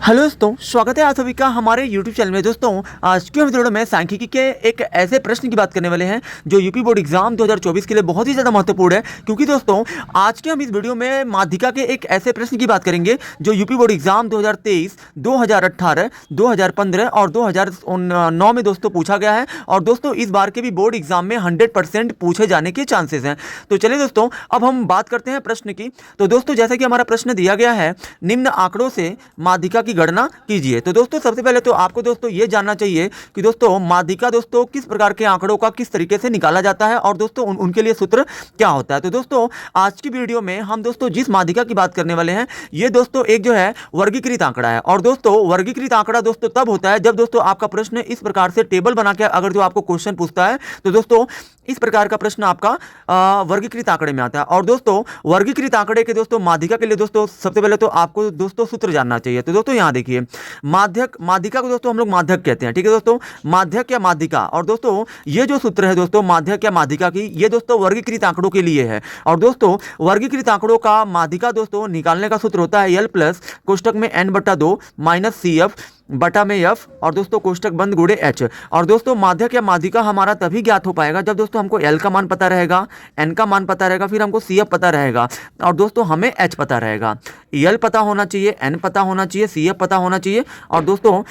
Hello दोस्तों, स्वागत है आप सभी का हमारे YouTube चैनल में। दोस्तों, आज के वीडियो में सांख्यिकी के एक ऐसे प्रश्न की बात करने वाले हैं जो यूपी बोर्ड एग्जाम 2024 के लिए बहुत ही ज़्यादा महत्वपूर्ण है। क्योंकि दोस्तों, आज के हम इस वीडियो में माध्यिका के एक ऐसे प्रश्न की बात करेंगे जो यूपी बोर्ड एग्जाम 2023, 2018, 2015 और 2009 में दोस्तों पूछा गया है। और दोस्तों, इस बार के भी बोर्ड एग्जाम में 100% पूछे जाने के चांसेस हैं। तो चलिए दोस्तों, अब हम बात करते हैं प्रश्न की। तो दोस्तों, जैसा कि हमारा प्रश्न दिया गया है, निम्न आंकड़ों से माध्यिका की गणना कीजिए। तो दोस्तों, सबसे पहले तो आपको दोस्तों ये जानना चाहिए कि दोस्तों माध्यिका दोस्तों किस प्रकार के आंकड़ों का किस तरीके से निकाला जाता है और दोस्तों उनके लिए सूत्र क्या होता है। तो दोस्तों, आज की वीडियो में हम दोस्तों जिस माध्यिका की बात करने वाले हैं, ये दोस्तों एक जो है वर्गीकृत आंकड़ा है। और दोस्तों, वर्गीकृत आंकड़ा दोस्तों तब होता है जब दोस्तों आपका प्रश्न इस प्रकार से टेबल बना के अगर जो आपको क्वेश्चन पूछता है, तो दोस्तों इस प्रकार का प्रश्न आपका वर्गीकृत आंकड़े में आता है। और दोस्तों, वर्गीकृत आंकड़े के दोस्तों माध्यिका के लिए दोस्तों सबसे पहले तो आपको दोस्तों सूत्र जानना चाहिए। तो दोस्तों यहाँ देखिए, माध्यिका को दोस्तों हम लोग माध्यक कहते हैं। ठीक है दोस्तों, माध्यक या माध्यिका। और दोस्तों, ये जो सूत्र है दोस्तों माध्यक या माध्यिका की, ये दोस्तों वर्गीकृत आंकड़ों के लिए है। और दोस्तों, वर्गीकृत आंकड़ों का माध्यिका दोस्तों निकालने का सूत्र होता है L प्लस कोष्टक में n/2 माइनस CF बटा में F और दोस्तों कोष्टक बंद गुणे H। और दोस्तों, माध्यक या माध्यिका हमारा तभी ज्ञात हो पाएगा जब दोस्तों हमको L का मान पता रहेगा, N का मान पता रहेगा, फिर हमको CF पता रहेगा और दोस्तों हमें H पता रहेगा। L पता होना चाहिए, N पता होना चाहिए, CF पता होना चाहिए और दोस्तों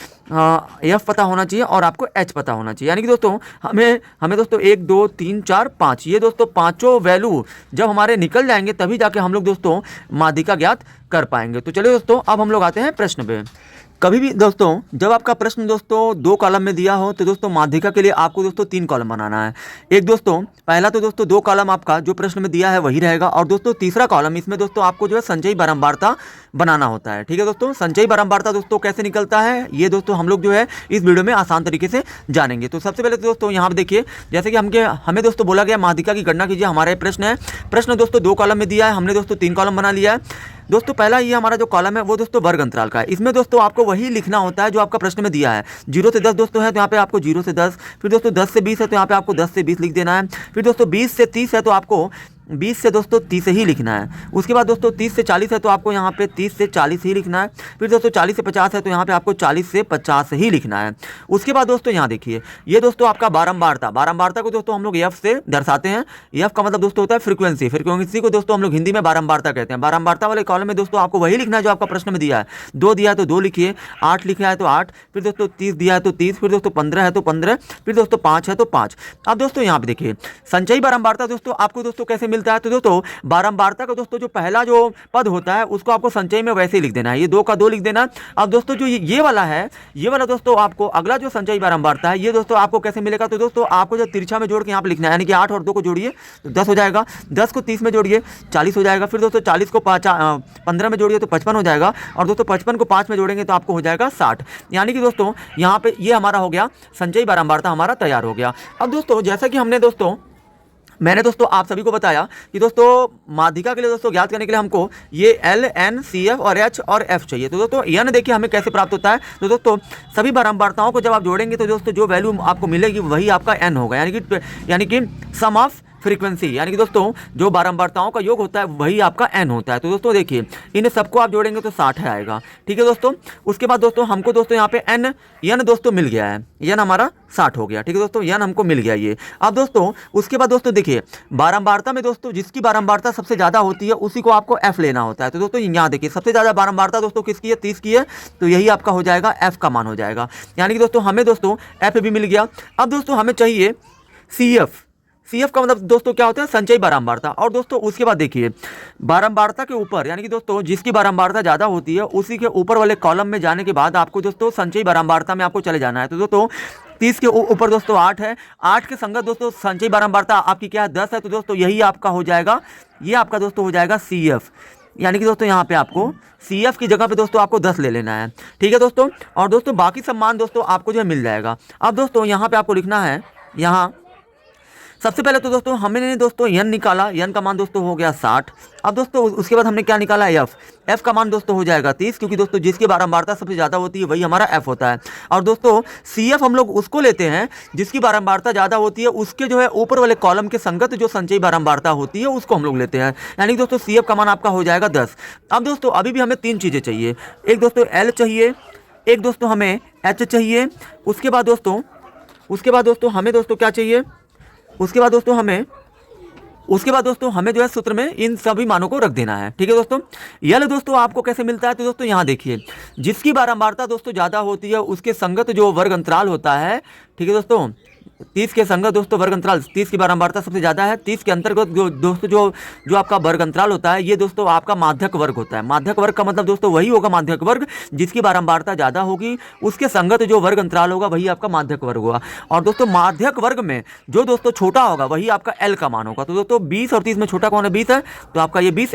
F पता होना चाहिए और आपको H पता होना चाहिए। यानी कि दोस्तों हमें दोस्तों 1 2 3 4 5 ये दोस्तों पांचों वैल्यू जब हमारे निकल जाएंगे तभी जाके हम लोग दोस्तों माध्यिका ज्ञात कर पाएंगे। तो चलिए दोस्तों, अब हम लोग आते हैं प्रश्न पे। कभी भी दोस्तों जब आपका प्रश्न दोस्तों 2 कॉलम में दिया हो तो दोस्तों माध्यिका के लिए आपको दोस्तों 3 कॉलम बनाना है। एक दोस्तों पहला तो दोस्तों 2 कॉलम आपका जो प्रश्न में दिया है वही रहेगा और दोस्तों तीसरा कॉलम इसमें दोस्तों आपको जो है संचयी बारंबारता बनाना होता है। ठीक है दोस्तों, संचयी बारंबारता दोस्तों कैसे निकलता है ये दोस्तों हम लोग जो है इस वीडियो में आसान तरीके से जानेंगे। तो सबसे पहले दोस्तों यहाँ पर देखिए, जैसे कि हमें दोस्तों बोला गया माध्यिका की गणना कीजिए। हमारा प्रश्न है, प्रश्न दोस्तों 2 कॉलम में दिया है, हमने दोस्तों 3 कॉलम बना लिया है। दोस्तों पहला ये हमारा जो कॉलम है वो दोस्तों वर्ग अंतराल का है। इसमें दोस्तों आपको वही लिखना होता है जो आपका प्रश्न में दिया है। 0 से 10 दोस्तों है तो यहाँ पे आपको 0 से 10, फिर दोस्तों 10 से 20 है तो यहाँ पे आपको 10 से 20 लिख देना है। फिर दोस्तों 20 से 30 है तो आपको 20 से दोस्तों 30 ही लिखना है। उसके बाद दोस्तों 30 से 40 है तो आपको यहाँ पे 30 से 40 ही लिखना है। फिर दोस्तों 40 से 50 है तो यहाँ पे आपको 40 से 50 ही लिखना है। उसके बाद दोस्तों यहाँ देखिए, ये दोस्तों आपका बारंबारता को दोस्तों हम लोग F से दर्शाते हैं। F का मतलब दोस्तों होता है फ्रीक्वेंसी को दोस्तों हम लोग हिंदी में बारंबारता कहते हैं। बारंबारता वाले कॉलम में दोस्तों आपको वही लिखना है जो आपका प्रश्न में दिया है। 2 दिया है तो 2 लिखिए, 8 लिखा है तो 8, फिर दोस्तों 30 दिया है तो 30, फिर दोस्तों 15 है तो 15, फिर दोस्तों 5 है तो 5। अब दोस्तों यहाँ पे देखिए, संचयी बारंबारता दोस्तों आपको दोस्तों कैसे मिलता है। तो दोस्तों बारंबारता का दोस्तों जो पहला जो पद होता है उसको आपको संचयी में वैसे ही लिख देना है, ये 2 का 2 लिख देना। अब दोस्तों जो ये वाला है, ये वाला दोस्तों आपको अगला जो संचयी बारंबारता है ये दोस्तों आपको कैसे मिलेगा। तो दोस्तों आपको जो तिरछा में जोड़ के यहाँ पे लिखना है, यानी कि 8 और 2 को जोड़िए तो 10 हो जाएगा, 10 को 30 में जोड़िए 40 हो जाएगा, फिर दोस्तों 40 को 15 में जोड़िए तो 55 हो जाएगा और दोस्तों 55 को 5 में जोड़ेंगे तो आपको हो जाएगा 60। यानी कि दोस्तों यहाँ पे ये हमारा हो गया, संचयी बारंबारता हमारा तैयार हो गया। अब दोस्तों जैसा कि मैंने दोस्तों आप सभी को बताया कि दोस्तों माध्यिका के लिए दोस्तों ज्ञात करने के लिए हमको ये L, N, CF और H और F चाहिए। तो दोस्तों N देखिए हमें कैसे प्राप्त होता है। तो दोस्तों सभी बारंबारताओं को जब आप जोड़ेंगे तो दोस्तों जो वैल्यू आपको मिलेगी वही आपका N होगा, यानी कि सम ऑफ फ्रीक्वेंसी, यानी कि दोस्तों जो बारंबारताओं का योग होता है वही आपका N होता है। तो दोस्तों देखिए, इन सबको आप जोड़ेंगे तो 60 आएगा। ठीक है दोस्तों, उसके बाद दोस्तों हमको दोस्तों यहाँ पे N दोस्तों मिल गया है, N हमारा 60 हो गया। ठीक है दोस्तों, N हमको मिल गया ये। अब दोस्तों उसके बाद दोस्तों देखिए, बारंबारता में दोस्तों जिसकी बारंबारता सबसे ज़्यादा होती है उसी को आपको F लेना होता है। तो दोस्तों यहाँ देखिए, सबसे ज़्यादा बारंबारता दोस्तों किसकी है, 30 की है, तो यही आपका हो जाएगा F का मान हो जाएगा। यानी कि दोस्तों हमें दोस्तों F भी मिल गया। अब दोस्तों हमें चाहिए CF का मतलब दोस्तों क्या होता है, संचयी बारंबारता। और दोस्तों उसके बाद देखिए, बारंबारता के ऊपर यानी कि दोस्तों जिसकी बारंबारता ज़्यादा होती है उसी के ऊपर वाले कॉलम में जाने के बाद आपको दोस्तों संचयी बारंबारता में आपको चले जाना है। तो दोस्तों 30 के ऊपर दोस्तों 8 है, 8 के संगत दोस्तों संचयी बारंबारता आपकी क्या है, 10 है। तो दोस्तों यही आपका हो जाएगा, ये आपका दोस्तों हो जाएगा CF। यानी कि दोस्तों यहाँ पे आपको CF की जगह पे दोस्तों आपको 10 ले लेना है। ठीक है दोस्तों, और दोस्तों बाकी सब मान दोस्तों आपको जो है मिल जाएगा। अब दोस्तों यहाँ पे आपको लिखना है, यहाँ सबसे पहले तो दोस्तों हमने दोस्तों n निकाला, n का मान दोस्तों हो गया 60। अब दोस्तों उसके बाद हमने क्या निकाला f का मान दोस्तों हो जाएगा 30, क्योंकि दोस्तों जिसकी बारंबारता सबसे ज़्यादा होती है वही हमारा f होता है। और दोस्तों CF हम लोग उसको लेते हैं जिसकी बारंबारता ज़्यादा होती है, उसके जो है ऊपर वाले कॉलम के संगत जो संचयी बारंबारता होती है उसको हम लोग लेते हैं, यानी दोस्तों CF का मान आपका हो जाएगा 10। अब दोस्तों अभी भी हमें 3 चीज़ें चाहिए, एक दोस्तों L चाहिए, एक दोस्तों हमें H चाहिए, उसके बाद दोस्तों हमें दोस्तों क्या चाहिए, उसके बाद दोस्तों हमें जो है सूत्र में इन सभी मानों को रख देना है। ठीक है दोस्तों। यल दोस्तों आपको कैसे मिलता है, तो दोस्तों यहाँ देखिए, जिसकी बारंबारता दोस्तों ज़्यादा होती है उसके संगत जो वर्ग अंतराल होता है, ठीक है दोस्तों, 30 के संगत दोस्तों वर्ग अंतराल, 30 की बारंबारता सबसे ज़्यादा है, 30 के अंतर्गत दोस्तों जो आपका वर्ग अंतराल होता है ये दोस्तों आपका माध्यक वर्ग होता है। माध्यक वर्ग का मतलब दोस्तों वही होगा माध्यक वर्ग जिसकी बारंबारता ज़्यादा होगी, उसके संगत जो वर्ग अंतराल होगा वही आपका माध्यक वर्ग होगा। और दोस्तों माध्यक वर्ग में जो दोस्तों छोटा होगा वही आपका L का मान होगा। तो दोस्तों 20 और 30 में छोटा कौन है, 20 है, तो आपका ये 20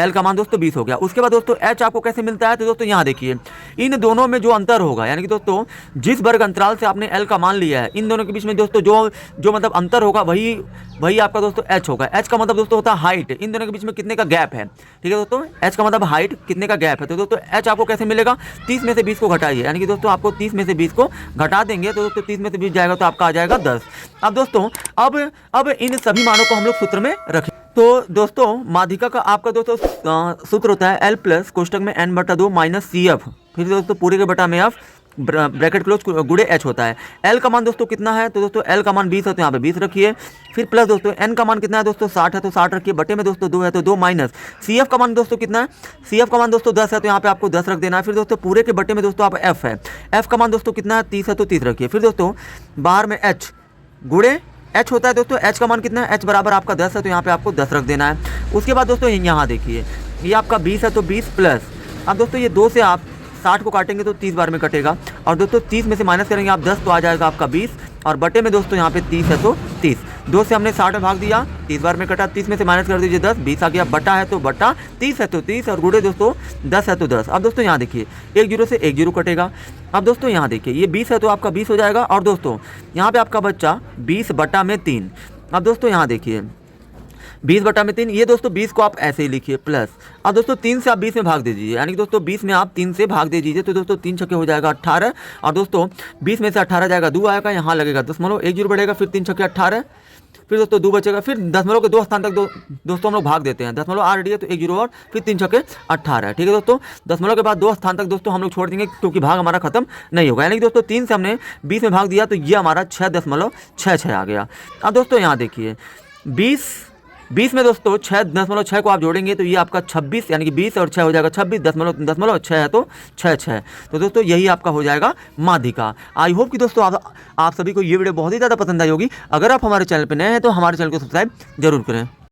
L का मान दोस्तों 20 हो गया। उसके बाद दोस्तों H आपको कैसे मिलता है, तो दोस्तों यहाँ देखिए, इन दोनों में जो अंतर होगा, यानी कि दोस्तों जिस वर्ग अंतराल से आपने L का मान लिया है इन दोनों के बीच में दोस्तों जो मतलब अंतर होगा वही आपका दोस्तों H होगा। H का मतलब दोस्तों होता है हाइट, इन दोनों के बीच में कितने का गैप है। ठीक है दोस्तों, H का मतलब हाइट, कितने का गैप है। तो दोस्तों H आपको कैसे मिलेगा, 30 में से 20 को घटाइए, यानी कि दोस्तों आपको 30 में से 20 को घटा देंगे तो दोस्तों 30 में से 20 जाएगा तो आपका आ जाएगा 10। अब दोस्तों अब इन सभी मानों को हम लोग सूत्र में रखें। तो दोस्तों माध्यिका का आपका दोस्तों सूत्र होता है L प्लस कोष्टक में n/2 माइनस CF, फिर दोस्तों पूरे के बटा में F ब्रैकेट क्लोज गुणे H होता है। L का मान दोस्तों कितना है, तो दोस्तों L का मान 20 है तो यहाँ पे 20 रखिए, फिर प्लस दोस्तों N का मान कितना है दोस्तों 60 है तो 60 रखिए, बटे में दोस्तों 2 है तो 2 माइनस CF का मान दोस्तों कितना है, CF का मान दोस्तों 10 है तो यहाँ पे आपको 10 रख देना है, फिर दोस्तों पूरे के बटे में दोस्तों आप F है, F का मान दोस्तों कितना है 30 है तो 30 रखिए, फिर दोस्तों बाहर में H गुणे H होता है दोस्तों, H का मान कितना है, H बराबर आपका 10 है तो यहाँ पे आपको 10 रख देना है। उसके बाद दोस्तों यहाँ देखिए ये आपका 20 है तो 20 प्लस, अब दोस्तों ये 2 से आप 60 को काटेंगे तो 30 बार में कटेगा, और दोस्तों 30 में से माइनस करेंगे आप 10 तो आ जाएगा आपका 20, और बटे में दोस्तों यहाँ पे 30 है तो 30, 2 से हमने 60 में भाग दिया, 30 बार में कटा, 30 में से माइनस कर दीजिए 10, 20 आ गया, बटा है तो बटा, 30 है तो 30, और गुणे दोस्तों 10 है तो 10। अब दोस्तों यहाँ देखिए 1 जीरो से 1 जीरो कटेगा। अब दोस्तों यहाँ देखिए ये 20 है तो आपका 20 हो जाएगा, और दोस्तों यहाँ पे आपका बच्चा 20/3। अब दोस्तों यहाँ देखिए 20/3, ये दोस्तों 20 को आप ऐसे ही लिखिए प्लस, अब दोस्तों 3 से आप 20 में भाग दे दीजिए, यानी कि दोस्तों 20 में आप 3 से भाग दे दीजिए तो दोस्तों 3 छक्के हो जाएगा 18, और दोस्तों 20 में से 18 जाएगा 2 आएगा, यहाँ लगेगा दशमलव, 1 जीरो बढ़ेगा, फिर 3 छक्के 18, फिर दोस्तों 2 बचेगा, फिर दशमलव के 2 स्थान तक दोस्तों हम लोग भाग देते हैं, दशमलव आर है तो 1 जीरो और फिर 3 छक्के 18। ठीक है दोस्तों, दशमलव के बाद 2 स्थान तक दोस्तों हम लोग छोड़ देंगे क्योंकि भाग हमारा खत्म नहीं होगा, यानी कि दोस्तों 3 से हमने 20 में भाग दिया तो ये हमारा 6.66 आ गया। अब दोस्तों यहाँ देखिए 20 में दोस्तों 6.6 को आप जोड़ेंगे तो ये आपका 26, यानी कि 20 और 6 हो जाएगा 26.6 है तो 6। तो दोस्तों यही आपका हो जाएगा माध्यिका। आई होप कि दोस्तों आप सभी को ये वीडियो बहुत ही ज़्यादा पसंद आई होगी। अगर आप हमारे चैनल पर नए हैं तो हमारे चैनल को सब्सक्राइब जरूर करें।